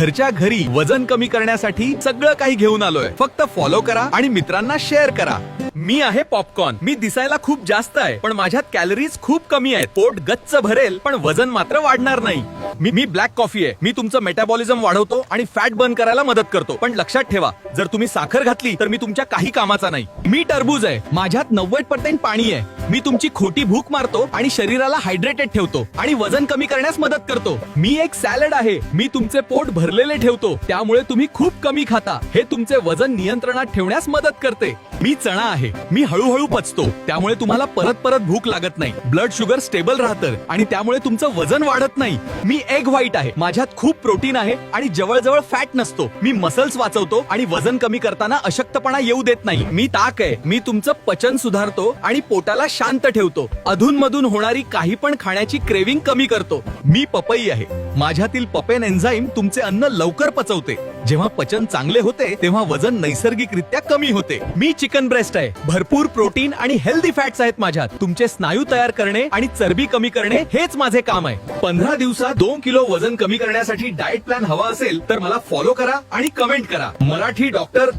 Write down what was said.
घरच्या घरी वजन कमी करण्यासाठी सगळं काही घेऊन आलोय. फक्त फॉलो करा आणि मित्रांना शेअर करा. मी आहे पॉपकॉर्न. मी दिसायला खूप जास्त आहे पण माझ्यात कॅलरीज खूप कमी आहेत. पोट गच्च भरेल पण वजन मात्र वाढणार नाही. मी ब्लॅक कॉफी आहे. मी तुमचं मेटाबॉलिझम वाढवतो आणि फॅट बर्न करायला मदत करतो. पण लक्षात ठेवा, जर तुम्ही साखर घातली तर मी तुमच्या काही कामाचा नाही. मी टरबूज आहे. माझ्यात 90% पाणी आहे. मी तुमची खोटी भूक मारतो आणि शरीराला हायड्रेटेड ठेवतो आणि वजन कमी करण्यास मदत करतो. मी एक सॅलड आहे. मी तुमचे पोट भरलेले ठेवतो, त्यामुळे तुम्ही खूप कमी खाता. हे तुमचे वजन नियंत्रणात ठेवण्यास मदत करते. मी चणा आहे. मी हळूहळू पचतो, त्यामुळे तुम्हाला परत परत भूक लागत नाही. ब्लड शुगर स्टेबल राहतं आणि त्यामुळे तुमचं वजन वाढत नाही. मी एग व्हाईट आहे. माझ्यात खूप प्रोटीन आहे आणि जवळजवळ फॅट नसतो. मी मसल्स वाचवतो आणि वजन कमी करताना अशक्तपणा येऊ देत नाही. मी ताक आहे. मी तुमचं पचन सुधारतो आणि पोटाला शांत ठेवतो. अधूनमधून होणारी काही पण खाण्याची क्रेविंग कमी करतो. मी पपई आहे. माझ्यातील पपेन एन्झाईम तुमचे अन्न लवकर पचवते. जेव्हा पचन चांगले होते तेव्हा वजन नैसर्गिकरित्या कमी होते. मी चिकन ब्रेस्ट आहे. भरपूर प्रोटीन आणि हेल्दी फॅट्स आहेत माझ्यात. तुमचे स्नायू तयार करणे आणि चरबी कमी करणे हेच माझे काम आहे. 15 दिवसात 2 किलो वजन कमी करण्यासाठी डाएट प्लॅन हवा असेल तर मला फॉलो करा आणि कमेंट करा. मराठी डॉक्टर